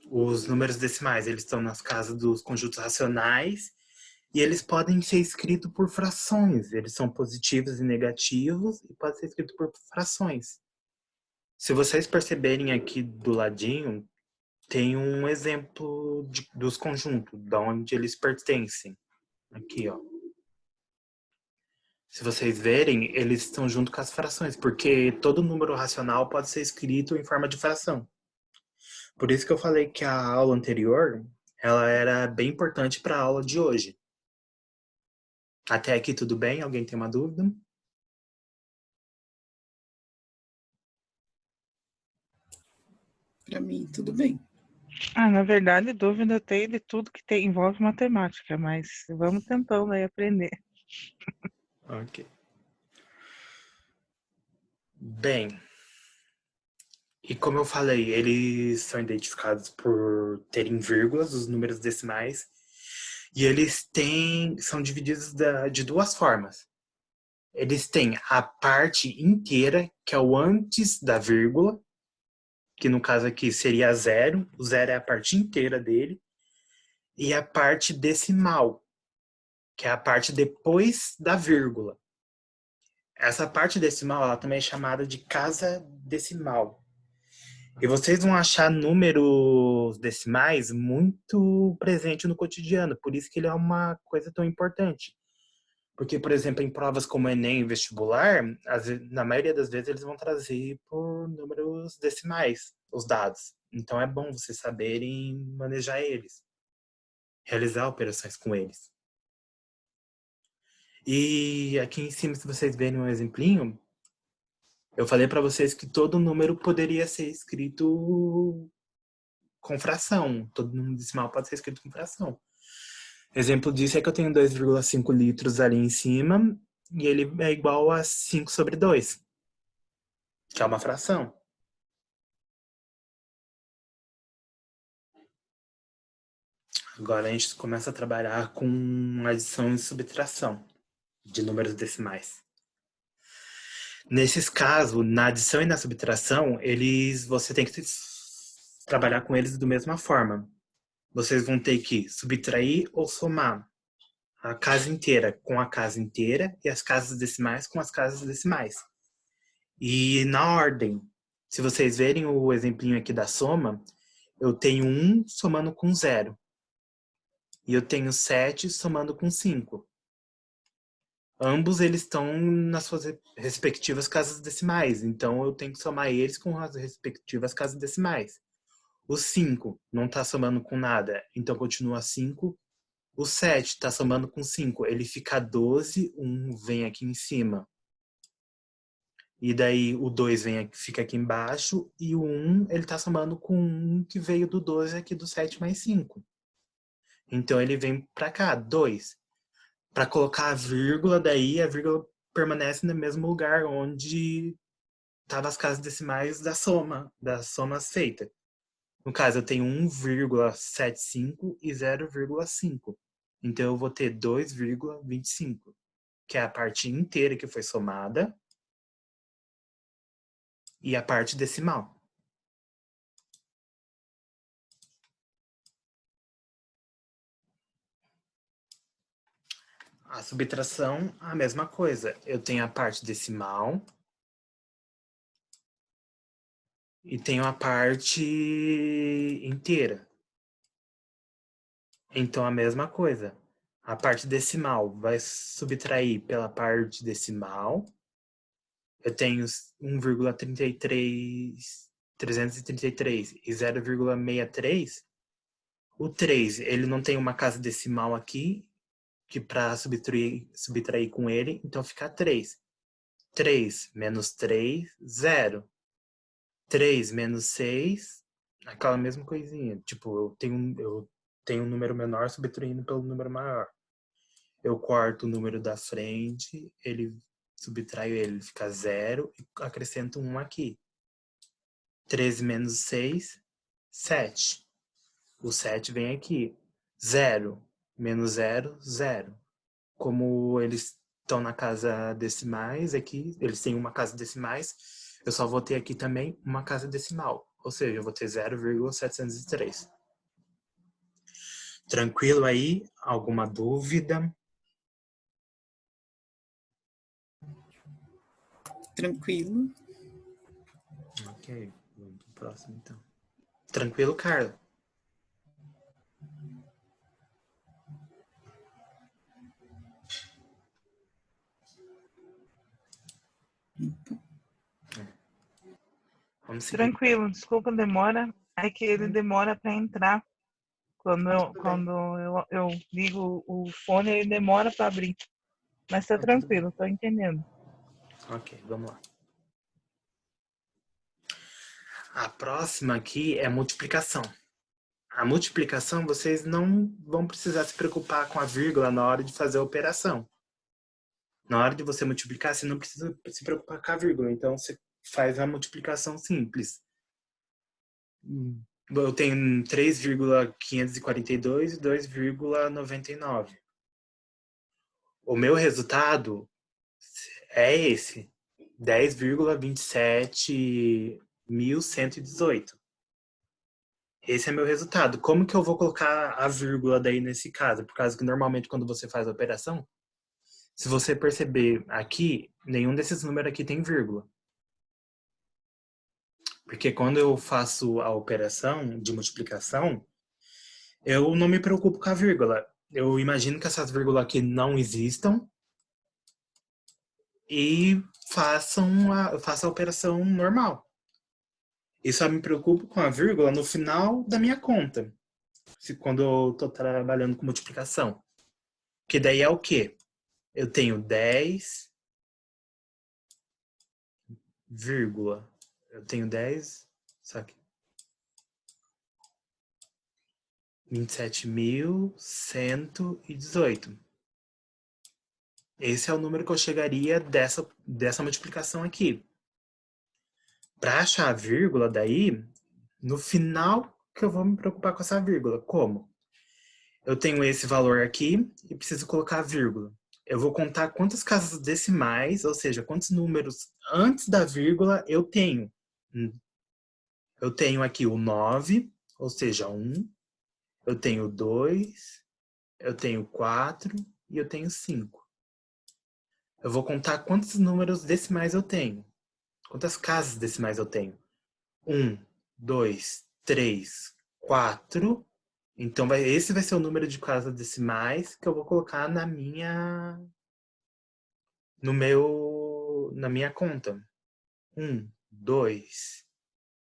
Os números decimais, eles estão nas casas dos conjuntos racionais e eles podem ser escritos por frações. Eles são positivos e negativos e podem ser escritos por frações. Se vocês perceberem aqui do ladinho, tem um exemplo dos conjuntos, de onde eles pertencem. Aqui, ó. Se vocês verem, eles estão junto com as frações, porque todo número racional pode ser escrito em forma de fração. Por isso que eu falei que a aula anterior, ela era bem importante para a aula de hoje. Até aqui tudo bem? Alguém tem uma dúvida? Para mim, tudo bem. Na verdade, dúvida tem de tudo que envolve matemática, mas vamos tentando aí aprender. Ok. Bem, e como eu falei, eles são identificados por terem vírgulas, os números decimais, e eles são divididos de duas formas. Eles têm a parte inteira, que é o antes da vírgula, que no caso aqui seria zero, o zero é a parte inteira dele, e a parte decimal, que é a parte depois da vírgula. Essa parte decimal ela também é chamada de casa decimal. E vocês vão achar números decimais muito presente no cotidiano, por isso que ele é uma coisa tão importante. Porque, por exemplo, em provas como Enem e vestibular, na maioria das vezes eles vão trazer por números decimais os dados. Então é bom vocês saberem manejar eles, realizar operações com eles. E aqui em cima, se vocês verem um exemplinho, eu falei para vocês que todo número poderia ser escrito com fração. Todo número decimal pode ser escrito com fração. Exemplo disso é que eu tenho 2,5 litros ali em cima e ele é igual a 5/2, que é uma fração. Agora a gente começa a trabalhar com adição e subtração de números decimais. Nesses casos, na adição e na subtração, você tem que trabalhar com eles da mesma forma. Vocês vão ter que subtrair ou somar a casa inteira com a casa inteira e as casas decimais com as casas decimais. E na ordem, se vocês verem o exemplinho aqui da soma, eu tenho 1 somando com 0. E eu tenho 7 somando com 5. Ambos eles estão nas suas respectivas casas decimais, então eu tenho que somar eles com as respectivas casas decimais. O 5 não está somando com nada, então continua 5. O 7 está somando com 5, ele fica 12, 1 vem aqui em cima. E daí o 2 fica aqui embaixo, e o 1 ele está somando com 1 que veio do 12 aqui do 7 mais 5. Então ele vem para cá, 2. Para colocar a vírgula, daí a vírgula permanece no mesmo lugar onde estavam as casas decimais das somas feitas. No caso, eu tenho 1,75 e 0,5. Então eu vou ter 2,25, que é a parte inteira que foi somada e a parte decimal. A subtração, a mesma coisa. Eu tenho a parte decimal e tenho a parte inteira. Então, a mesma coisa. A parte decimal vai subtrair pela parte decimal. Eu tenho 1,333 e 0,63. O 3, ele não tem uma casa decimal aqui, que para subtrair com ele, então fica 3. 3 menos 3, 0. 3 menos 6, aquela mesma coisinha. Tipo, eu tenho um número menor subtraindo pelo número maior. Eu corto o número da frente, subtraio ele fica 0 e acrescento 1 aqui. 13 menos 6, 7. O 7 vem aqui. 0 menos 0, 0. Como eles estão na casa decimais aqui, eles têm uma casa decimais, eu só vou ter aqui também uma casa decimal. ou seja, eu vou ter 0,703. Tranquilo aí? Alguma dúvida? Tranquilo. Ok, vamos pro próximo então. Tranquilo, Carla? Vamos seguir. Tranquilo, desculpa a demora. É que ele demora para entrar. Quando eu ligo o fone, ele demora para abrir. Mas tá tranquilo, tô entendendo. Ok, vamos lá. A próxima aqui é multiplicação. A multiplicação, vocês não vão precisar se preocupar com a vírgula na hora de fazer a operação. Na hora de você multiplicar, você não precisa se preocupar com a vírgula. Então, você faz a multiplicação simples. Eu tenho 3,542 e 2,99. O meu resultado é esse. 10,27.118. Esse é meu resultado. Como que eu vou colocar a vírgula daí nesse caso? Por causa que normalmente quando você faz a operação, se você perceber aqui, nenhum desses números aqui tem vírgula. Porque quando eu faço a operação de multiplicação, eu não me preocupo com a vírgula. Eu imagino que essas vírgulas aqui não existam e faço a operação normal. E só me preocupo com a vírgula no final da minha conta, quando eu estou trabalhando com multiplicação. Que daí é o quê? Eu tenho 10, vírgula. Eu tenho 10, só que 27.118. Esse é o número que eu chegaria dessa multiplicação aqui. Para achar a vírgula daí, no final que eu vou me preocupar com essa vírgula. Como? Eu tenho esse valor aqui e preciso colocar a vírgula. Eu vou contar quantas casas decimais, ou seja, quantos números antes da vírgula eu tenho. Eu tenho aqui o 9, ou seja, 1. Eu tenho 2, eu tenho 4 e eu tenho 5. Eu vou contar quantos números decimais eu tenho. Quantas casas decimais eu tenho. 1, 2, 3, 4. Então, esse vai ser o número de casas decimais que eu vou colocar na minha conta. 1, 2,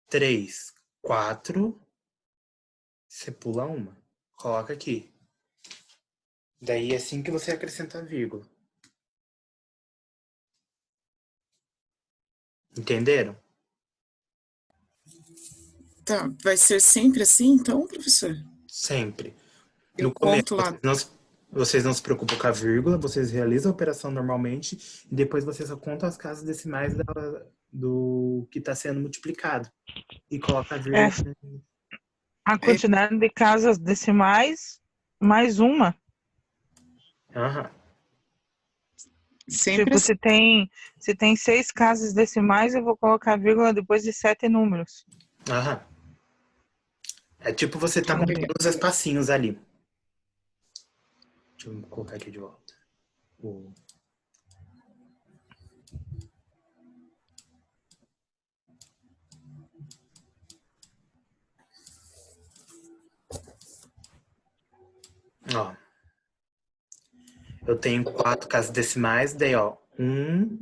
3, 4. Você pula uma. Coloca aqui. Daí é assim que você acrescenta a vírgula. Entenderam? Tá, vai ser sempre assim, então, professor? Sempre. Eu No começo, conto lá. vocês não se preocupam com a vírgula, vocês realizam a operação normalmente e depois vocês só contam as casas decimais do que está sendo multiplicado. E coloca a É vírgula. a É, quantidade de casas decimais mais uma. Aham. sempre Tipo, assim. se tem 6 casas decimais, eu vou colocar vírgula depois de 7 números. Aham. É tipo você tá com Entendi. pequenos espacinhos ali. Deixa eu colocar aqui de volta. Ó, eu tenho 4 casas decimais, daí ó, 1,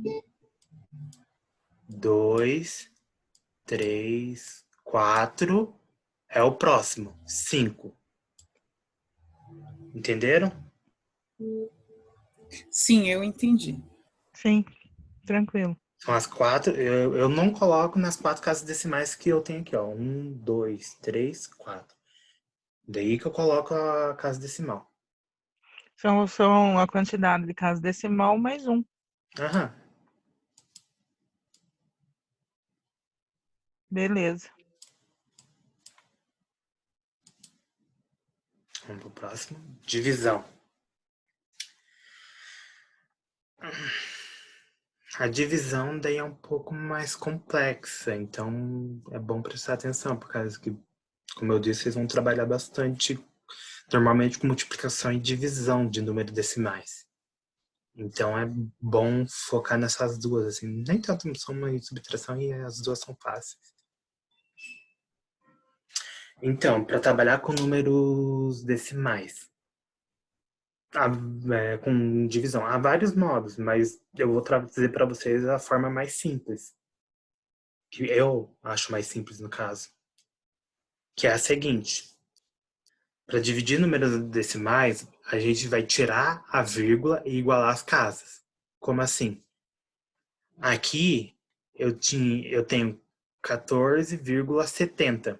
2, 3, 4. É o próximo, 5. Entenderam? Sim, eu entendi. Sim, tranquilo. São as 4. Eu não coloco nas 4 casas decimais que eu tenho aqui, ó. 1, 2, 3, 4. Daí que eu coloco a casa decimal. São a quantidade de casas decimal mais um. Aham. Beleza. Vamos pro próximo. Divisão. A divisão daí é um pouco mais complexa, então é bom prestar atenção, por causa que, como eu disse, vocês vão trabalhar bastante, normalmente com multiplicação e divisão de números decimais. Então é bom focar nessas duas, assim, nem tanto soma e subtração, e as duas são fáceis. Então, para trabalhar com números decimais, com divisão, há vários modos, mas eu vou trazer para vocês a forma mais simples, que eu acho mais simples no caso, que é a seguinte. Para dividir números decimais, a gente vai tirar a vírgula e igualar as casas. Como assim? Aqui eu tenho 14,70,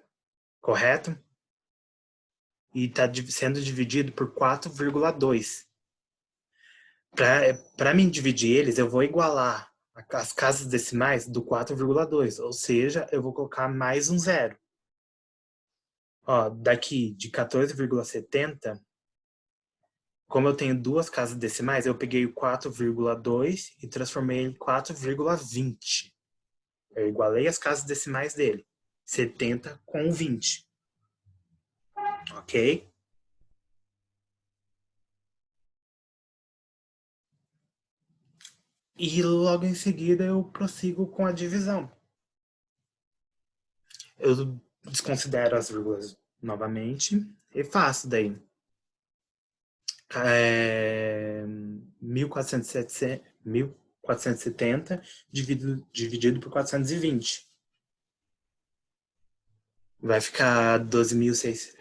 correto? E está sendo dividido por 4,2. Para mim dividir eles, eu vou igualar as casas decimais do 4,2, ou seja, eu vou colocar mais um zero. Ó, daqui de 14,70, como eu tenho duas casas decimais, eu peguei o 4,2 e transformei em 4,20. Eu igualei as casas decimais dele. 70 com 20. Ok? E logo em seguida eu prossigo com a divisão. Eu desconsidero as vírgulas novamente e faço daí. 1470 dividido por 420. Vai ficar 12.600.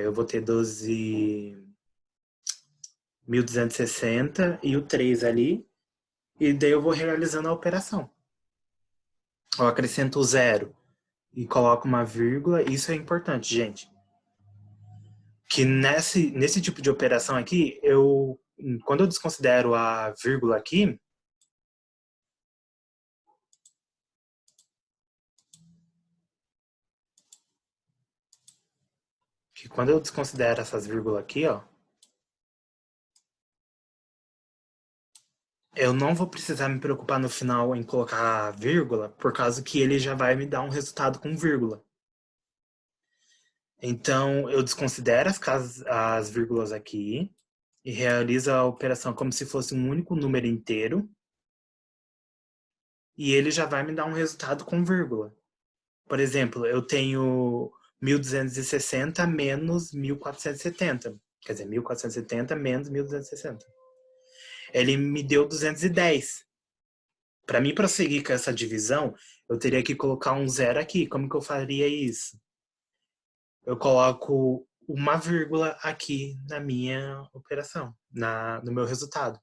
Eu vou ter 12.260 e o 3 ali. E daí eu vou realizando a operação. Eu acrescento o zero e coloco uma vírgula. Isso é importante, gente. Que nesse tipo de operação aqui, quando eu desconsidero a vírgula aqui, quando eu desconsidero essas vírgulas aqui, ó, eu não vou precisar me preocupar no final em colocar a vírgula, por causa que ele já vai me dar um resultado com vírgula. Então, eu desconsidero as vírgulas aqui e realizo a operação como se fosse um único número inteiro. E ele já vai me dar um resultado com vírgula. Por exemplo, eu tenho 1.260 menos 1.470. Quer dizer, 1.470 menos 1.260. Ele me deu 210. Para mim prosseguir com essa divisão, eu teria que colocar um zero aqui. Como que eu faria isso? Eu coloco uma vírgula aqui na minha operação, no meu resultado.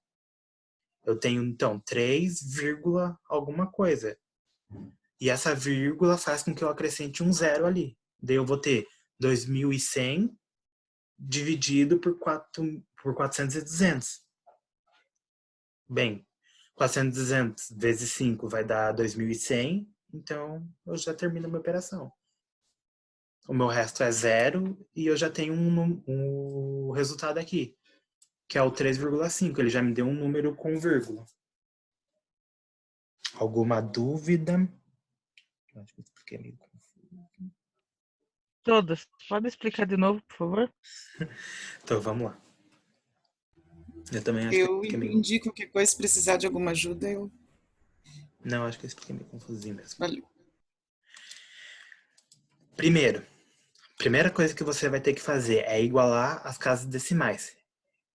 Eu tenho, então, 3, alguma coisa. E essa vírgula faz com que eu acrescente um zero ali. Daí eu vou ter 2.100 dividido por 400 e 200. Bem, 400 e 200 vezes 5 vai dar 2.100. Então, eu já termino a minha operação. O meu resto é zero e eu já tenho um resultado aqui, que é o 3,5. Ele já me deu um número com vírgula. Alguma dúvida? Acho que eu expliquei meio confuso. Todas. Pode explicar de novo, por favor? Então, vamos lá. Eu também acho que eu Eu expliquei meio... entendi. Qualquer coisa, se precisar de alguma ajuda, eu... Não, acho que eu expliquei meio confusinho mesmo. Valeu. Primeira coisa que você vai ter que fazer é igualar as casas decimais.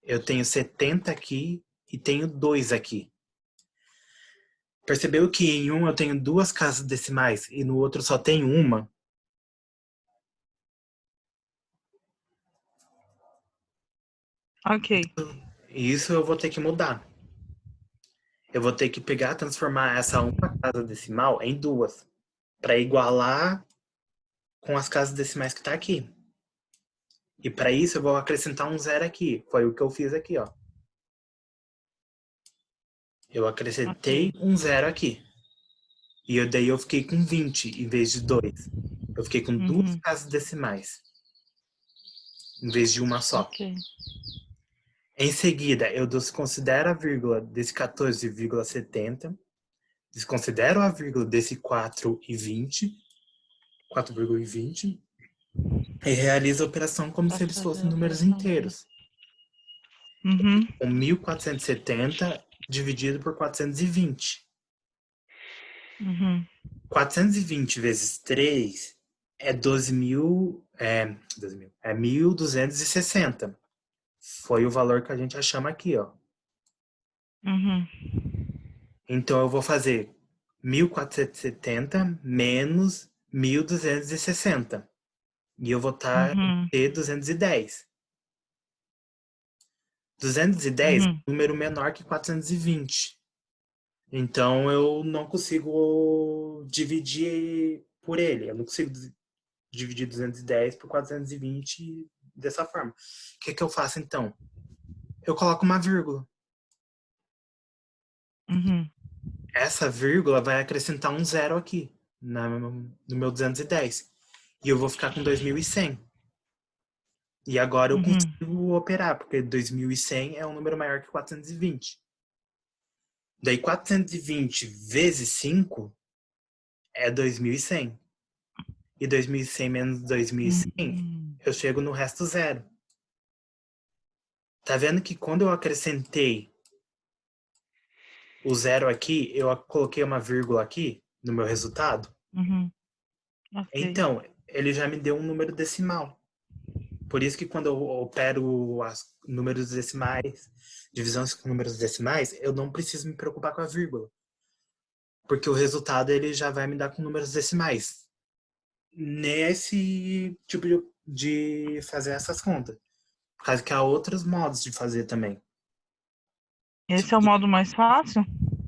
Eu tenho 70 aqui e tenho 2 aqui. Percebeu que em um eu tenho duas casas decimais e no outro só tenho uma? Ok. Isso eu vou ter que mudar. Eu vou ter que transformar essa uma casa decimal em duas, para igualar com as casas decimais que está aqui. E para isso eu vou acrescentar um zero aqui. Foi o que eu fiz aqui, ó. Eu acrescentei um zero aqui. E daí eu fiquei com 20 em vez de 2. Eu fiquei com duas casas decimais em vez de uma só. Ok. Em seguida, eu desconsidero a vírgula desse 14,70 desconsidero a vírgula desse 4,20 e realizo a operação como se Posso eles fazer fossem a números operação aqui. inteiros. Uhum. Com 1.470 dividido por 420. Uhum. 420 vezes 3 é 1.260. Foi o valor que a gente achamos aqui, ó. Uhum. Então eu vou fazer 1.470 menos 1.260. E eu vou Uhum. ter 210. 210 é Uhum. um número menor que 420. Então eu não consigo dividir por ele. Eu não consigo dividir 210 por 420 dessa forma. O que eu faço então? Eu coloco uma vírgula. Uhum. Essa vírgula vai acrescentar um zero aqui no meu 210. E eu vou ficar com 2.100. E agora eu Uhum. consigo operar, porque 2.100 é um número maior que 420. Daí 420 vezes 5 é 2.100. E 2.100 menos 2.100, Uhum. eu chego no resto zero. Tá vendo que quando eu acrescentei o zero aqui, eu coloquei uma vírgula aqui no meu resultado? Uhum. Ok. Então, ele já me deu um número decimal. Por isso que quando eu opero números decimais, divisões com números decimais, eu não preciso me preocupar com a vírgula. Porque o resultado ele já vai me dar com números decimais. Nesse tipo de fazer essas contas. Por causa que há outros modos de fazer também. Esse é o modo mais fácil?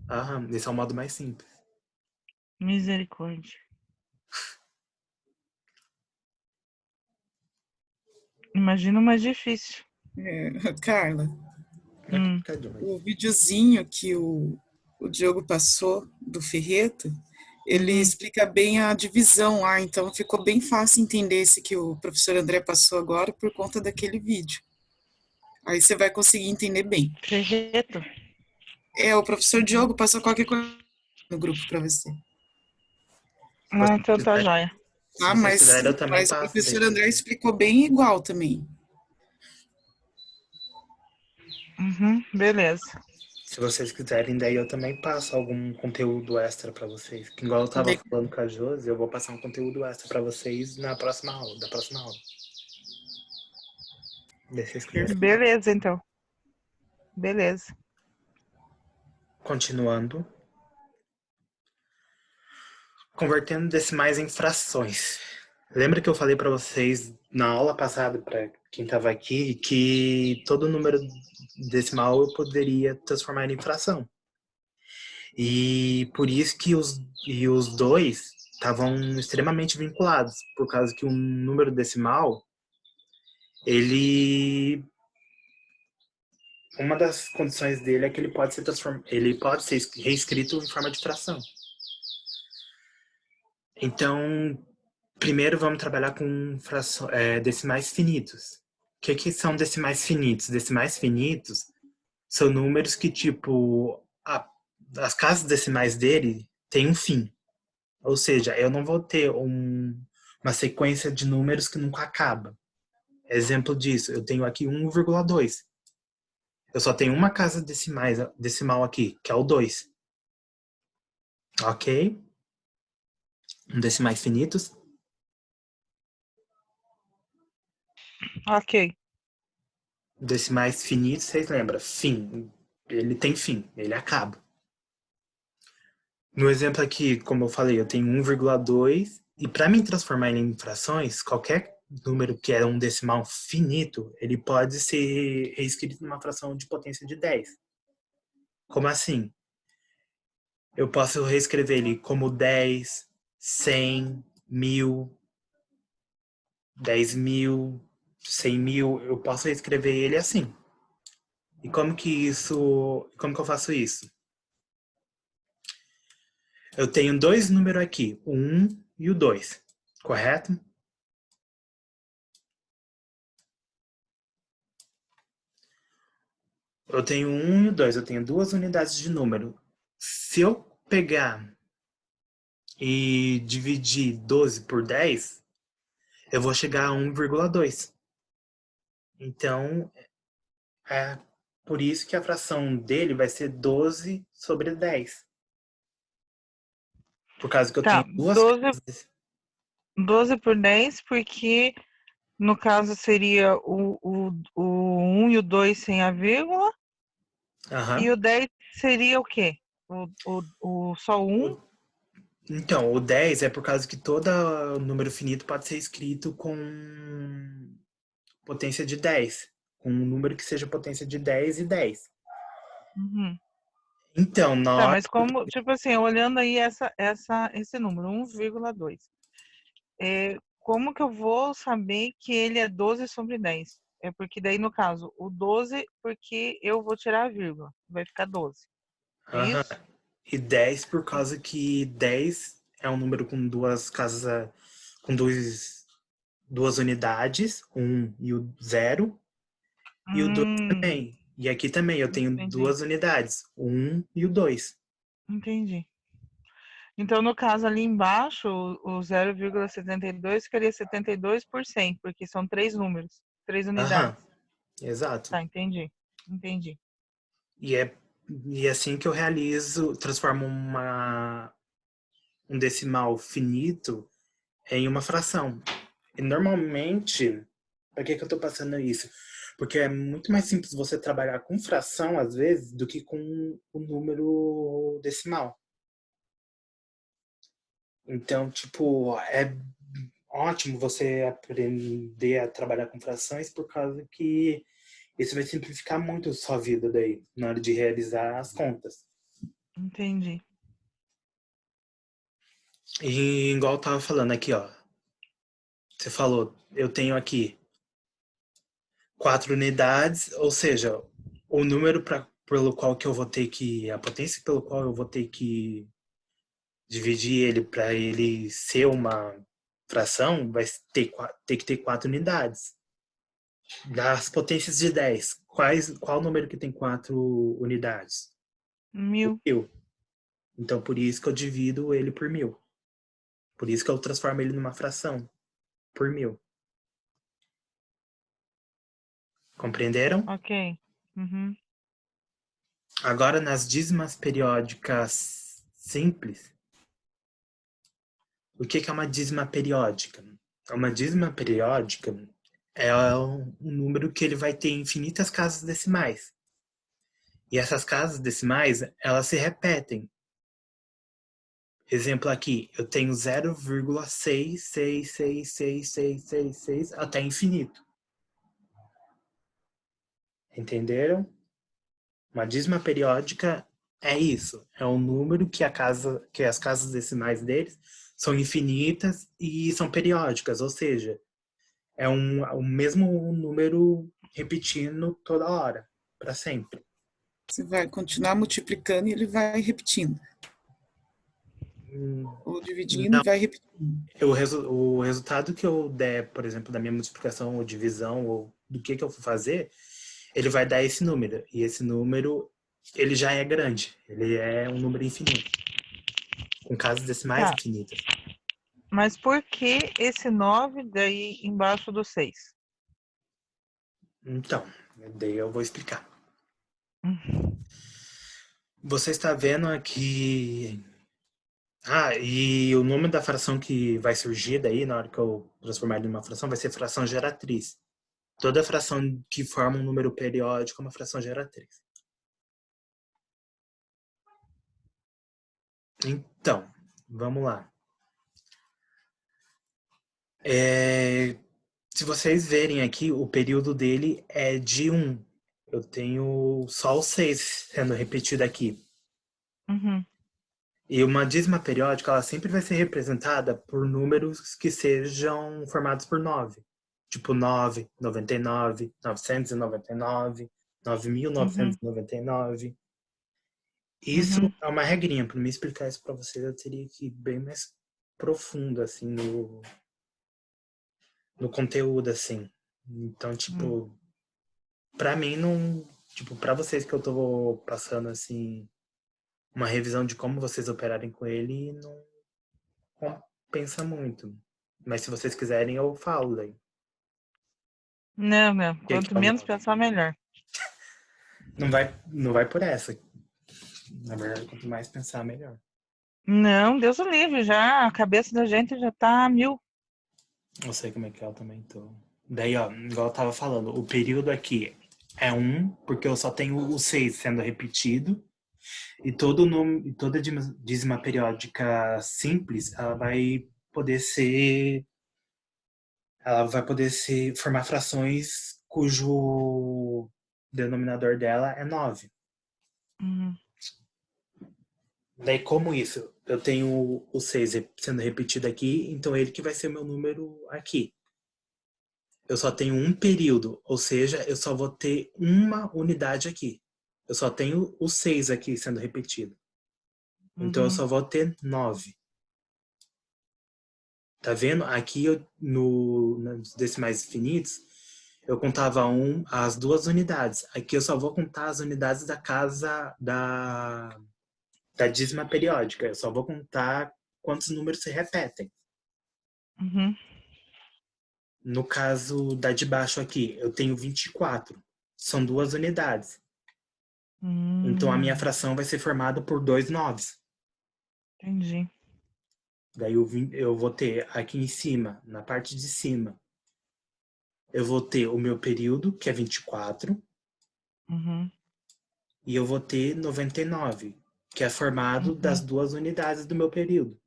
Aham, esse é o modo mais simples. Misericórdia. Imagina o mais difícil. Carla, Aqui, Hum. cadê? o videozinho que o Diogo passou do Ferreto, ele Uhum. explica bem a divisão lá, então ficou bem fácil entender esse que o professor André passou agora por conta daquele vídeo. Aí você vai conseguir entender bem. Ferreto. O professor Diogo passou qualquer coisa no grupo para você. Se Ah, então tá vocês joia. se Ah, vocês mas, quiserem, eu também mas o passo daí professor pra André vocês. explicou bem igual também. Uhum. Beleza. Se vocês quiserem, daí eu também passo algum conteúdo extra pra vocês. Que igual eu tava Le- falando com a Josi, eu vou passar um conteúdo extra pra vocês na próxima aula, da próxima aula. Se vocês quiserem. Beleza, então. Beleza. Continuando. Convertendo decimais em frações. Lembra que eu falei pra vocês na aula passada, pra quem tava aqui, que todo número decimal eu poderia transformar em fração. E por isso que os dois estavam extremamente vinculados, por causa que um número decimal, ele uma das condições dele é que ele pode ser reescrito em forma de fração. Então, primeiro vamos trabalhar com decimais finitos. O que são decimais finitos? Decimais finitos são números que, tipo, as casas decimais dele têm um fim. Ou seja, eu não vou ter uma sequência de números que nunca acaba. Exemplo disso, eu tenho aqui 1,2. Eu só tenho uma casa decimal aqui, que é o 2. Ok? Decimais finitos. Ok. Decimais finitos, vocês lembram? Fim. Ele tem fim, ele acaba. No exemplo aqui, como eu falei, eu tenho 1,2 e para me transformar ele em frações, qualquer número que é um decimal finito, ele pode ser reescrito numa fração de potência de 10. Como assim? Eu posso reescrever ele como 10, 100, 1.000, 10.000, 100.000. Eu posso reescrever ele assim. E como que eu faço isso? Eu tenho dois números aqui, o 1 e o 2, correto? Eu tenho 1 e o 2, eu tenho duas unidades de número. Se eu pegar e dividir 12 por 10, eu vou chegar a 1,2. Então, é por isso que a fração dele vai ser 12 sobre 10. Por causa que eu Tá, tenho duas 12, casas. 12 por 10, porque no caso seria o 1 e o 2 sem a vírgula, e Aham. o 10 seria o quê? Só o 1? O- Então, o 10 é por causa que todo número finito pode ser escrito com potência de 10. Com um número que seja potência de 10 e 10. Uhum. Então, na Tá, hora. mas como, tipo assim, olhando aí esse número, 1,2, como que eu vou saber que ele é 12 sobre 10? É porque daí, no caso, o 12, porque eu vou tirar a vírgula, vai ficar 12. É Aham. isso? E 10 por causa que 10 é um número com duas casas, com duas unidades, 1 e o 0, e o 2 Hum, também. E aqui também eu tenho entendi, duas unidades, o 1 e o 2. entendi. Então, no caso, ali embaixo, o 0,72 ficaria 72 por 100, porque são três números, três Aham, unidades. exato. Tá, entendi, entendi. E é, e é assim que eu realizo, transformo um decimal finito em uma fração. E normalmente, para que eu tô passando isso? Porque é muito mais simples você trabalhar com fração, às vezes, do que com o número decimal. Então, tipo, é ótimo você aprender a trabalhar com frações por causa que isso vai simplificar muito a sua vida daí, na hora de realizar as contas. Entendi. E igual eu tava falando aqui, ó. Você falou, eu tenho aqui 4 unidades, ou seja, o número pelo qual que eu vou ter que, a potência pelo qual eu vou ter que dividir ele para ele ser uma fração, vai ter que ter 4 unidades. Das potências de 10, qual número que tem 4 unidades? 1000. 1000. Então, por isso que eu divido ele por 1000. Por isso que eu transformo ele numa fração, por 1000. Compreenderam? Ok. Uhum. Agora, nas dízimas periódicas simples, o que é uma dízima periódica? Uma dízima periódica é um número que ele vai ter infinitas casas decimais. E essas casas decimais, elas se repetem. Exemplo aqui, eu tenho 0,6666666 até infinito. Entenderam? Uma dízima periódica é isso. É um número que as casas decimais deles são infinitas e são periódicas, ou seja, é o mesmo número repetindo toda hora, para sempre. Você vai continuar multiplicando e ele vai repetindo. Hum, Ou dividindo e Não, vai repetindo. o resultado que eu der, por exemplo, da minha multiplicação ou divisão ou do que eu for fazer, ele vai dar esse número. E esse número, ele já é grande. Ele é um número infinito, com casas decimais Tá. infinitas. Mas por que esse 9 daí embaixo do 6? Então, daí eu vou explicar. Hum. Você está vendo aqui. Ah, e o nome da fração que vai surgir daí, na hora que eu transformar ele numa fração, vai ser fração geratriz. Toda fração que forma um número periódico é uma fração geratriz. Então, vamos lá. Se vocês verem aqui, o período dele é de 1. Eu tenho só o 6 sendo repetido aqui. Uhum. E uma dízima periódica, ela sempre vai ser representada por números que sejam formados por 9. Tipo 9, 99, 999, Uhum. 9999. Isso Uhum. é uma regrinha. Para me explicar isso para vocês, eu teria que ir bem mais profundo, assim, no conteúdo, assim. Então, Uhum. tipo, para mim não... Tipo, para vocês que eu tô passando, assim, uma revisão de como vocês operarem com ele não compensa muito. Mas se vocês quiserem, eu falo daí. Não, Que quanto é o menos 9? pensar, melhor. Não vai por essa. Na verdade, quanto mais pensar, melhor. Não, Deus o livre, já a cabeça da gente já tá a mil. Eu sei como é que é, eu também tô. Daí, ó, igual eu tava falando, o período aqui é 1, porque eu só tenho o 6 sendo repetido. E toda dízima periódica simples, ela vai poder ser formar frações cujo denominador dela é 9. Uhum, Daí, como isso? Eu tenho o 6 sendo repetido aqui, então ele que vai ser meu número aqui. Eu só tenho um período, ou seja, eu só vou ter uma unidade aqui. Eu só tenho o 6 aqui sendo repetido. Então eu uhum, só vou ter 9. Tá vendo? Aqui nos decimais infinitos, eu contava as 2 unidades. Aqui eu só vou contar as unidades da casa da dízima periódica. Eu só vou contar quantos números se repetem. uhum. No caso da de baixo aqui, eu tenho 24. São 2 unidades. Então a minha Hum, fração vai ser formada por 2 noves. entendi. Daí eu vou ter aqui em cima, na parte de cima, eu vou ter o meu período, que é 24. Uhum, E eu vou ter 99, que é formado das uhum, 2 unidades do meu período.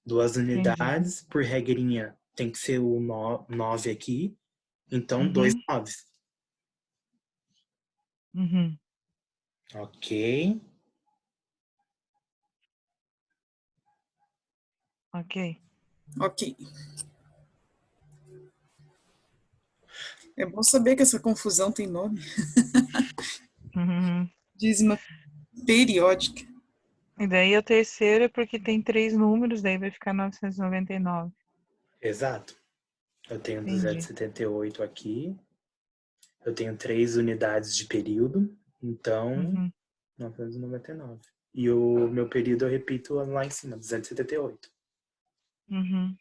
Duas entendi. unidades, por regrinha, tem que ser o 9 aqui. Então, dois Uhum, noves. uhum, Ok. ok. Ok. É bom saber que essa confusão tem nome. Uhum. Dízima periódica. E daí o terceiro é porque tem 3 números, daí vai ficar 999. Exato. Eu tenho Entendi. 278 aqui. Eu tenho 3 unidades de período. Então, Uhum, 999. E o meu período eu repito lá em cima, 278. uhum,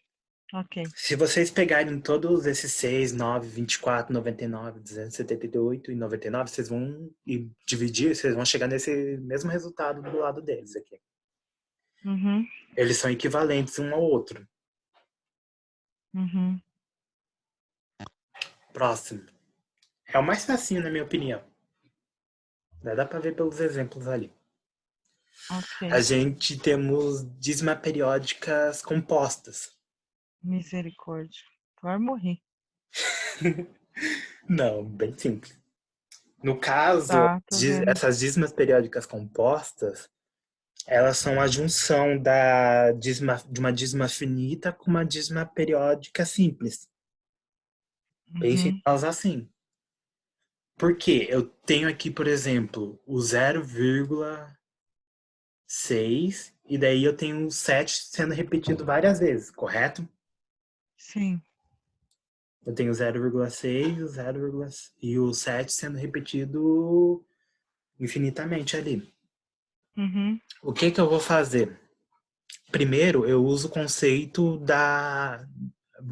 ok. Se vocês pegarem todos esses 6, 9, 24, 99, 278 e 99, vocês vão dividir, vocês vão chegar nesse mesmo resultado do lado deles aqui. Uhum, Eles são equivalentes um ao outro. uhum, Próximo. É o mais facinho, na minha opinião. Dá pra ver pelos exemplos ali. A ok. gente temos dízima periódicas compostas. Misericórdia. Vai morrer. Não, bem simples. No caso, Tá, tô vendo. essas dízimas periódicas compostas, elas são a junção de uma dízima finita com uma dízima periódica simples. Bem Uhum, simples assim. Por quê? Eu tenho aqui, por exemplo, o 0,6 e daí eu tenho o 7 sendo repetido várias vezes, correto? sim. Eu tenho o 0,6 e o 0, e o 7 sendo repetido infinitamente ali. Uhum, O que que eu vou fazer? Primeiro, eu uso o conceito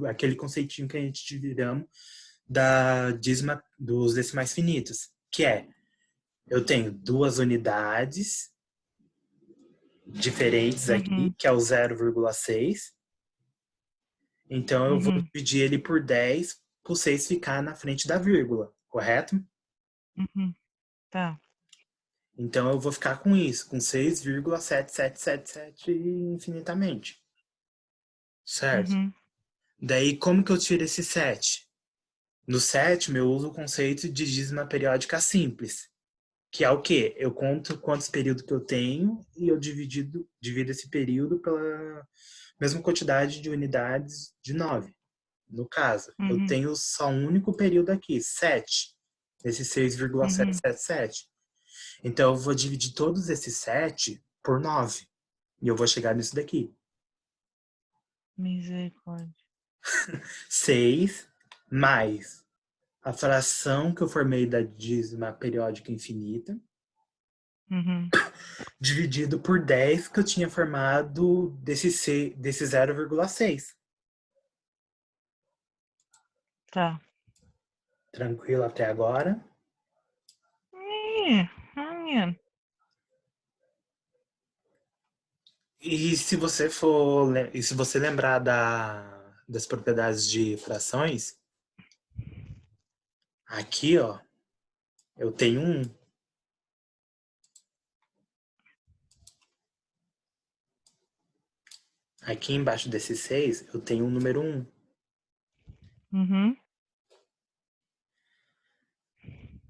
aquele conceitinho que a gente dividamos dos decimais finitos, que é, eu tenho 2 unidades diferentes aqui, uhum, que é o 0,6. Então eu vou uhum, dividir ele por 10 para o 6 ficar na frente da vírgula, correto? uhum. Tá. Então eu vou ficar com isso, com 6,7777 infinitamente, certo? Uhum, Daí como que eu tiro esse 7? No sétimo, eu uso o conceito de dízima periódica simples, que é o quê? Eu conto quantos períodos que eu tenho e eu divido esse período pela mesma quantidade de unidades de 9. No caso, eu uhum, tenho só um único período aqui, 7, esse uhum. 6,777. Então, eu vou dividir todos esses 7 por 9. E eu vou chegar nisso daqui. Misericórdia. 6 mais a fração que eu formei da dízima periódica infinita, Uhum. dividido por 10 que eu tinha formado desse 0,6. Tá. Tranquilo até agora? Menino. E se você lembrar das propriedades de frações, aqui, ó, eu tenho um. Aqui embaixo desse 6, eu tenho um número 1. Uhum.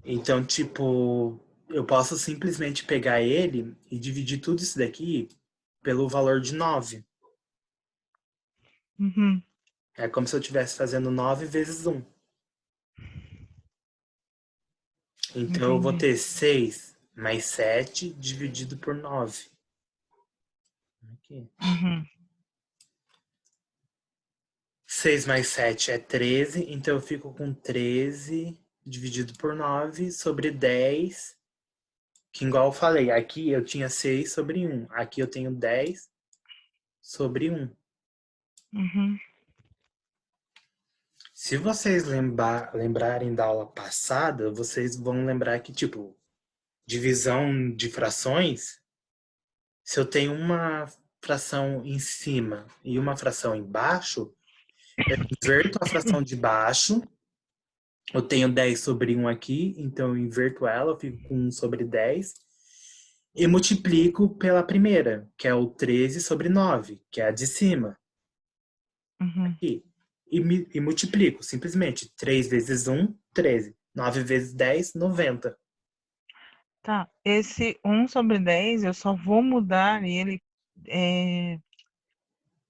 Então, tipo, eu posso simplesmente pegar ele e dividir tudo isso daqui pelo valor de 9. Uhum. É como se eu estivesse fazendo 9 vezes 1. Então, eu vou Entendi. ter 6 mais 7 dividido por 9. Aqui. Uhum. 6 mais 7 é 13, então eu fico com 13 dividido por 9 sobre 10, que igual eu falei, aqui eu tinha 6 sobre 1, aqui eu tenho 10 sobre 1. Uhum. Se vocês lembrarem da aula passada, vocês vão lembrar que, tipo, divisão de frações, se eu tenho uma fração em cima e uma fração embaixo, eu inverto a fração de baixo. Eu tenho 10 sobre 1 aqui, então eu inverto ela, eu fico com 1 sobre 10. E multiplico pela primeira, que é o 13 sobre 9, que é a de cima. Uhum. Aqui. E multiplico, simplesmente. 3 vezes 1, 13. 9 vezes 10, 90. Tá. Esse 1/10 eu só vou mudar ele. é,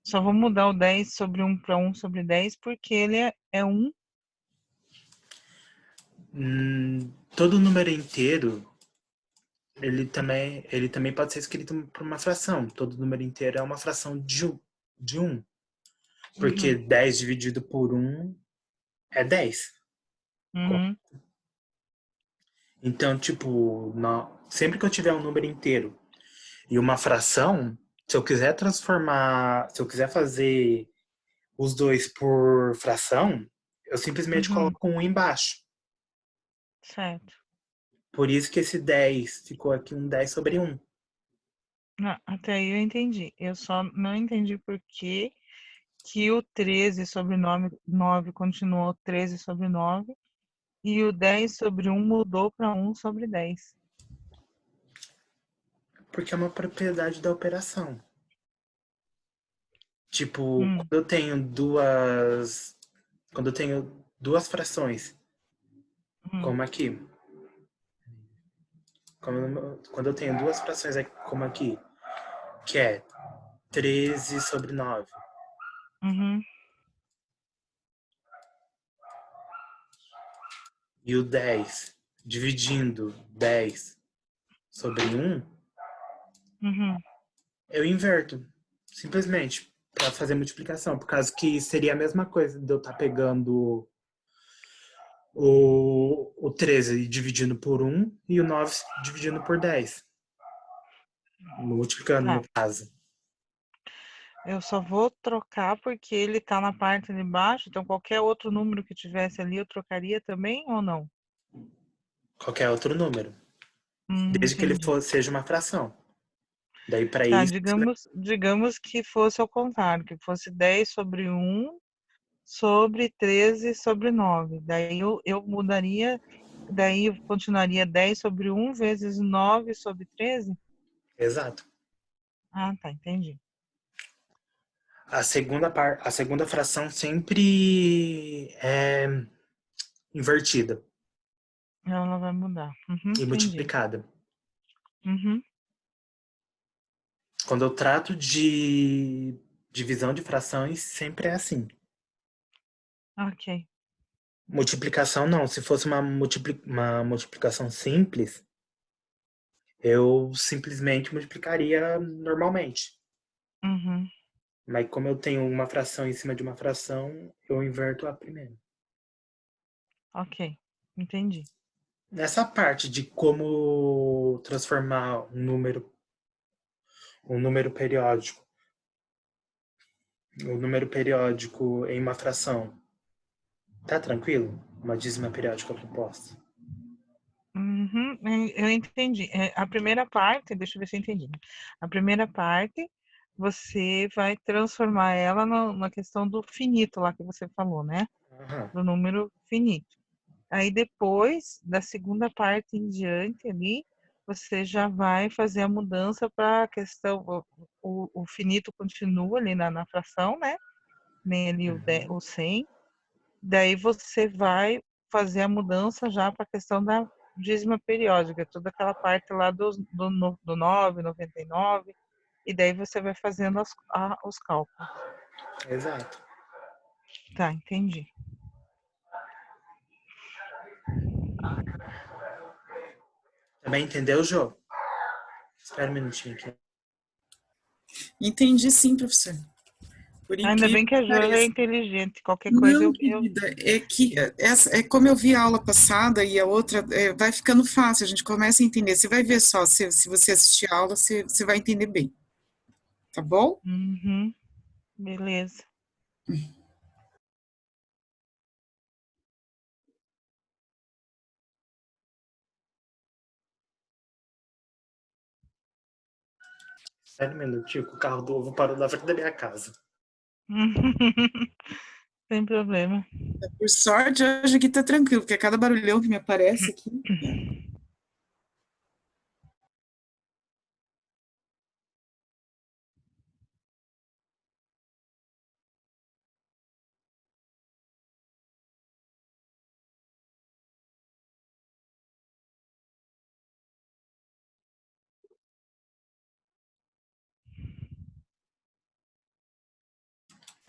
Só vou mudar o 10 sobre 1 para 1/10 porque ele é 1. Todo número inteiro, ele também pode ser escrito por uma fração. Todo número inteiro é uma fração de 1. Porque Uhum. 10 dividido por 1 é 10. Uhum. Então, tipo, sempre que eu tiver um número inteiro e uma fração, se eu quiser fazer os dois por fração, eu simplesmente Uhum. coloco um embaixo. Certo. Por isso que esse 10 ficou aqui um 10 sobre 1. Não, até aí eu entendi. Eu só não entendi por que o 13/9 continuou 13/9 e o 10/1 mudou para 1/10. Porque é uma propriedade da operação. Tipo, Hum. quando eu tenho duas frações, Hum. como aqui, quando eu tenho duas frações como aqui, que é 13 sobre 9 Uhum. e o 10 dividindo 10 sobre 1, Uhum. eu inverto, simplesmente, para fazer multiplicação, por causa que seria a mesma coisa de eu estar pegando o 13 dividindo por 1 e o 9 dividindo por 10, multiplicando Tá. no caso. Eu só vou trocar porque ele tá na parte de baixo, então qualquer outro número que tivesse ali eu trocaria também ou não? Qualquer outro número, desde que ele Entendi. seja uma fração. Daí para Tá, isso, digamos que fosse ao contrário, que fosse 10/1 sobre 13/9. Daí eu mudaria, daí eu continuaria 10/1 vezes 9/13? exato. Ah, tá, entendi. A segunda fração sempre é invertida Ela vai mudar. Uhum, e entendi. multiplicada. Uhum, Quando eu trato de divisão de frações, sempre é assim. ok. Multiplicação não. Se fosse uma multiplicação simples, eu simplesmente multiplicaria normalmente. Uhum, Mas como eu tenho uma fração em cima de uma fração, eu inverto a primeira. ok. Entendi. Nessa parte de como transformar um número periódico em uma fração, tá tranquilo? Uma dízima periódica proposta. Uhum, eu entendi. A primeira parte, deixa eu ver se eu entendi. A primeira parte, você vai transformar ela na questão do finito lá que você falou, né? Aham. Do número finito. Aí depois, da segunda parte em diante ali, você já vai fazer a mudança para a questão, o finito continua ali na fração, né? Nem ali o 100. Daí você vai fazer a mudança já para a questão da dízima periódica, toda aquela parte lá do 9, 99, e daí você vai fazendo os cálculos. Exato. Tá, entendi. Também entendeu, Jô? Espera um minutinho aqui. Entendi sim, professor. Por Ainda incrível bem que a que Jo é pareça. inteligente, qualquer coisa Não, eu... querida, é que essa, é como eu vi a aula passada e a outra, vai ficando fácil, a gente começa a entender. Você vai ver só, se você assistir a aula, você vai entender bem. Tá bom? Uhum, beleza. Espera um minutinho que o carro do ovo parou na frente da minha casa. Sem problema. Por sorte, hoje aqui tá tranquilo, porque cada barulhão que me aparece aqui.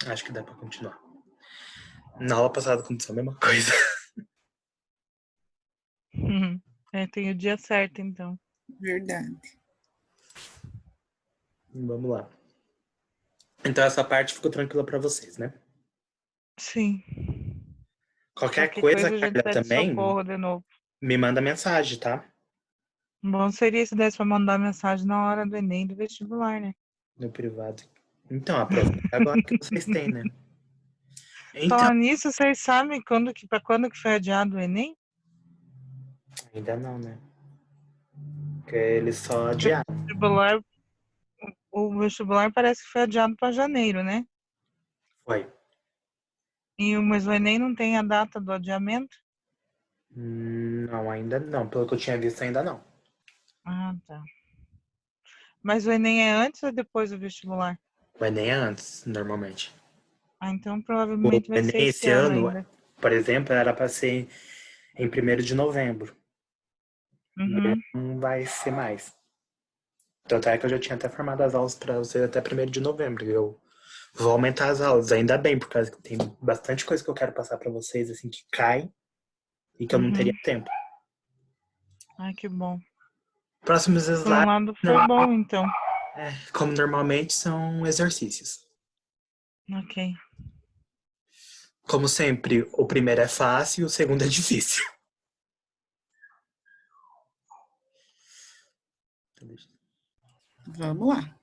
Acho que dá pra continuar. Na aula passada aconteceu a mesma coisa. Tem o dia certo, então. Verdade. Vamos lá. Então essa parte ficou tranquila pra vocês, né? Sim. Qualquer Qualquer coisa, coisa a gente Carla, pede também socorro de novo. me manda mensagem, tá? Bom seria se desse para mandar mensagem na hora do Enem do vestibular, né? No privado. Então, aproveita agora que vocês têm, né? Então, Falar nisso, vocês sabem para quando que foi adiado o Enem? ainda não, né? Porque eles só Porque adiaram. o vestibular parece que foi adiado para janeiro, né? Foi. Mas o Enem não tem a data do adiamento? Não, ainda não. Pelo que eu tinha visto, ainda não. Ah, tá. Mas o Enem é antes ou depois do vestibular? O Enem é antes, normalmente. Ah, então O provavelmente vai Enem ser esse esse ano ano, ainda. por exemplo, era para ser em 1º de novembro. Mas Uhum. não vai ser mais. Tanto é que eu já tinha até formado as aulas para ser até 1º de novembro. Eu vou aumentar as aulas, ainda bem, por causa que tem bastante coisa que eu quero passar para vocês, assim, que cai e que eu não teria Uhum. tempo. Ai, que bom. Próximos Por um slides, lado foi bom, então. como normalmente, são exercícios. Ok. Como sempre, o primeiro é fácil e o segundo é difícil. Vamos lá.